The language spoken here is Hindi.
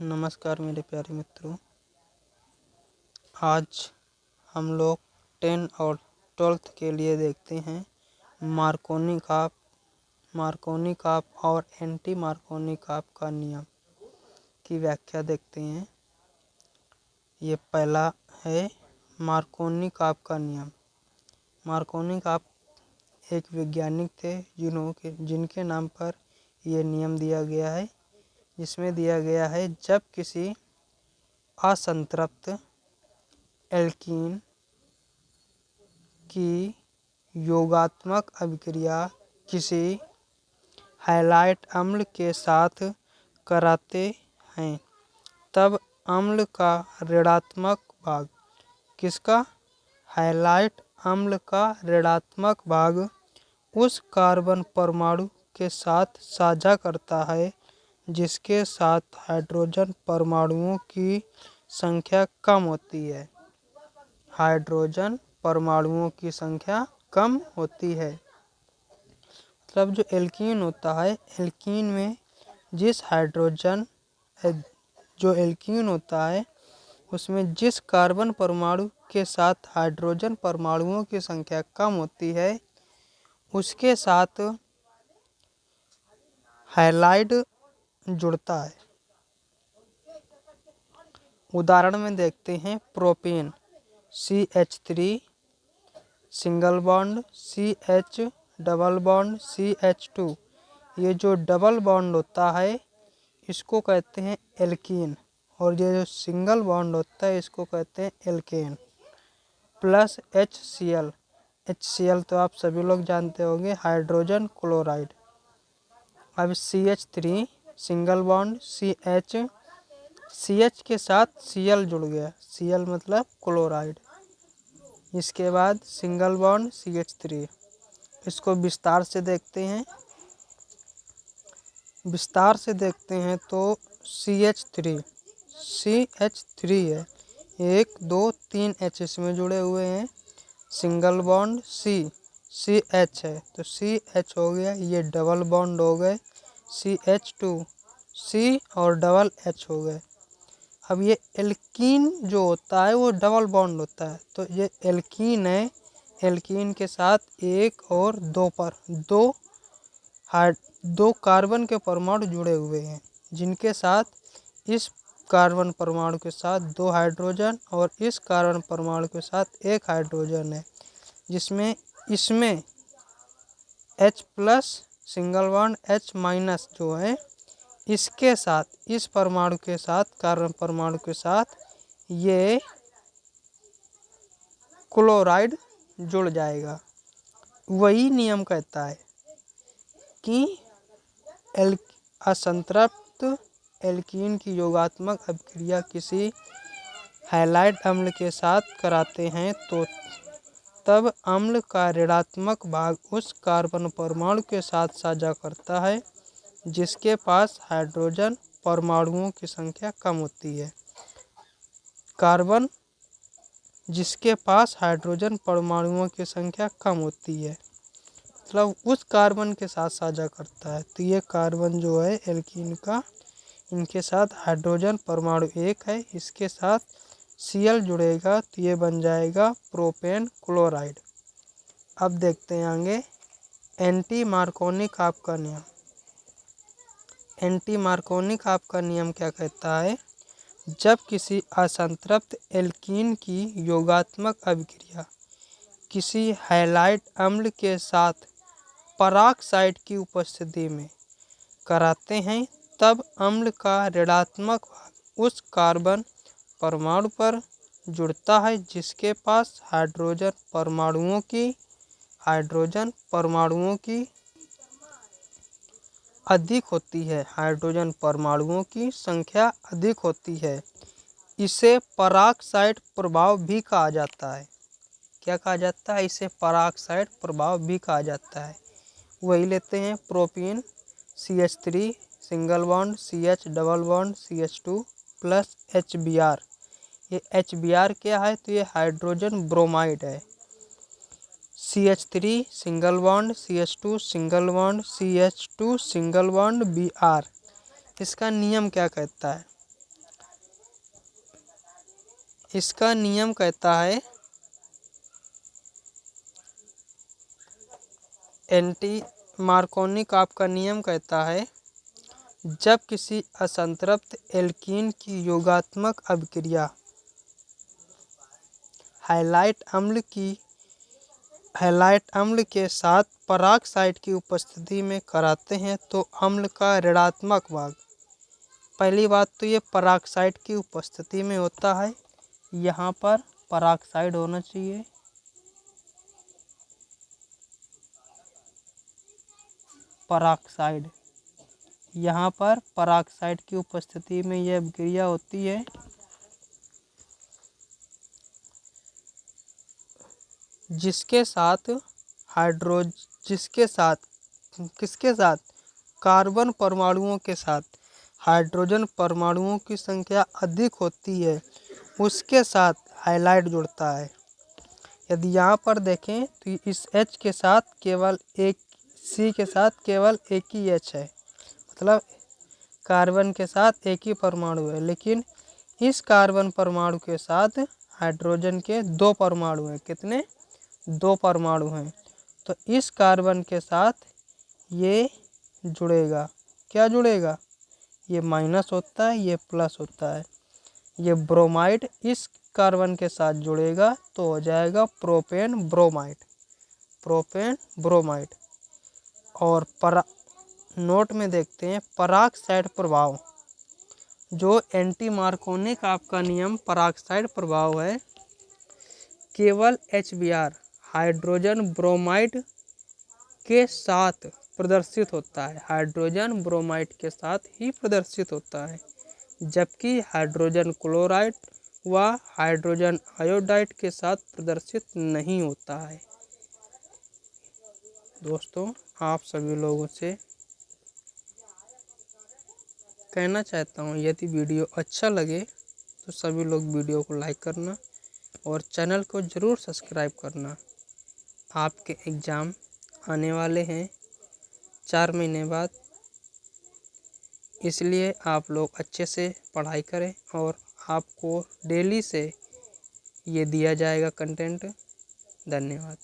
नमस्कार मेरे प्यारे मित्रों। आज हम लोग 10 और 12th के लिए देखते हैं मार्कोनी-काप और एंटी मार्कोनी-काप का नियम की व्याख्या देखते हैं। ये पहला है मार्कोनी-काप का नियम। मार्कोनी-काप एक वैज्ञानिक थे जिनके नाम पर यह नियम दिया गया है, जिसमें दिया गया है जब किसी असंतृप्त एल्कीन की योगात्मक अभिक्रिया किसी हैलाइड अम्ल के साथ कराते हैं, तब अम्ल का ऋणात्मक भाग हैलाइड अम्ल का ऋणात्मक भाग उस कार्बन परमाणु के साथ साझा करता है जिसके साथ हाइड्रोजन परमाणुओं की संख्या कम होती है। हाइड्रोजन परमाणुओं की संख्या कम होती है। मतलब जो एल्कीन होता है, एल्कीन में एल्कीन होता है उसमें जिस कार्बन परमाणु के साथ हाइड्रोजन परमाणुओं की संख्या कम होती है उसके साथ हैलाइड जुड़ता है। उदाहरण में देखते हैं propane CH3 single bond CH double bond CH2। ये जो डबल बॉन्ड होता है इसको कहते हैं एल्कीन, और ये जो सिंगल बॉन्ड होता है इसको कहते हैं एल्केन। प्लस HCl तो आप सभी लोग जानते होंगे, हाइड्रोजन क्लोराइड। अब CH3 सिंगल बॉन्ड CH के साथ Cl जुड़ गया, Cl मतलब क्लोराइड। इसके बाद सिंगल बॉन्ड CH3। इसको विस्तार से देखते हैं तो CH3 है, 1 2 3 H इसमें जुड़े हुए हैं। सिंगल बॉन्ड CH है तो CH हो गया, ये डबल बॉन्ड हो गए CH2 C और डबल H हो गए। अब ये एल्कीन जो होता है वो डबल बॉन्ड होता है, तो ये एल्कीन है। एल्कीन के साथ 1 और 2 पर दो कार्बन के परमाणु जुड़े हुए हैं, जिनके साथ इस कार्बन परमाणु के साथ 2 हाइड्रोजन और इस कार्बन परमाणु के साथ 1 हाइड्रोजन है, जिसमें इसमें H plus single bond H minus जो है इसके साथ, इस परमाणु के साथ, कार्बन परमाणु के साथ ये क्लोराइड जुड़ जाएगा। वही नियम कहता है कि असंतृप्त एल्कीन की योगात्मक अभिक्रिया किसी हैलाइड अम्ल के साथ कराते हैं तो तब अम्ल का ऋणात्मक भाग उस कार्बन परमाणु के साथ साझा करता है जिसके पास हाइड्रोजन परमाणुओं की संख्या कम होती है। कार्बन जिसके पास हाइड्रोजन परमाणुओं की संख्या कम होती है, मतलब उस कार्बन के साथ साझा करता है। तो ये कार्बन जो है एल्कीन का, इनके साथ हाइड्रोजन परमाणु 1 है, इसके साथ Cl जुड़ेगा तो ये बन जाएगा प्रोपेन क्लोराइड। अब देखते हैं आगे एंटी मार्कोनी-काप का नियम। एंटी मार्कोनी-काप का नियम क्या कहता है? जब किसी असंतृप्त एल्कीन की योगात्मक अभिक्रिया किसी हैलाइड अम्ल के साथ पराक्साइड की उपस्थिति में कराते हैं, तब अम्ल का ऋणात्मक भाग उस कार्बन परमाणु पर जुड़ता है जिसके पास हाइड्रोजन परमाणुओं की अधिक होती है, हाइड्रोजन परमाणुओं की संख्या अधिक होती है। इसे पराक्साइड प्रभाव भी कहा जाता है। क्या कहा जाता है? इसे पराक्साइड प्रभाव भी कहा जाता है। वही लेते हैं propene CH3 single bond CH double bond CH2 plus HBr। ये HBr क्या है? तो ये हाइड्रोजन ब्रोमाइड है। CH3 single bond CH2 single bond CH2 single bond Br। इसका नियम क्या कहता है? इसका नियम कहता है एंटी मार्कोनी आपका नियम कहता है जब किसी असंतृप्त एल्कीन की योगात्मक अभिक्रिया हैलाइड अम्ल के साथ पराक्साइड की उपस्थिति में कराते हैं तो अम्ल का ऋणात्मक भाग, पहली बात तो ये पराक्साइड की उपस्थिति में होता है, यहाँ पर पराक्साइड होना चाहिए, पराक्साइड, यहाँ पर पराक्साइड की उपस्थिति में यह अभिक्रिया होती है। जिसके साथ किसके साथ कार्बन परमाणुओं के साथ हाइड्रोजन परमाणुओं की संख्या अधिक होती है उसके साथ हाइलाइड जुड़ता है। यदि यहाँ पर देखें तो इस H के साथ केवल एक, C के साथ केवल एक ही H है, मतलब कार्बन के साथ एक ही परमाणु है, लेकिन इस कार्बन परमाणु के साथ हाइड्रोजन के दो परमाणु हैं। कितने? दो परमाणु हैं। तो इस कार्बन के साथ ये जुड़ेगा, क्या जुड़ेगा? ये माइनस होता है, ये प्लस होता है। ये ब्रोमाइड इस कार्बन के साथ जुड़ेगा तो हो जाएगा प्रोपेन ब्रोमाइड, प्रोपेन ब्रोमाइड। और नोट में देखते हैं पराक्साइड प्रभाव, जो एंटी मार्कोनिक आपका नियम पराक्साइड प्रभाव है, केवल HBr हाइड्रोजन ब्रोमाइड के साथ प्रदर्शित होता है, हाइड्रोजन ब्रोमाइड के साथ ही प्रदर्शित होता है, जबकि हाइड्रोजन क्लोराइड व हाइड्रोजन आयोडाइड के साथ प्रदर्शित नहीं होता है। दोस्तों, आप सभी लोगों से कहना चाहता हूँ, यदि वीडियो अच्छा लगे तो सभी लोग वीडियो को लाइक करना और चैनल को ज़रूर सब्सक्राइब करना। आपके एग्ज़ाम आने वाले हैं 4 महीने बाद, इसलिए आप लोग अच्छे से पढ़ाई करें और आपको डेली से ये दिया जाएगा कंटेंट। धन्यवाद।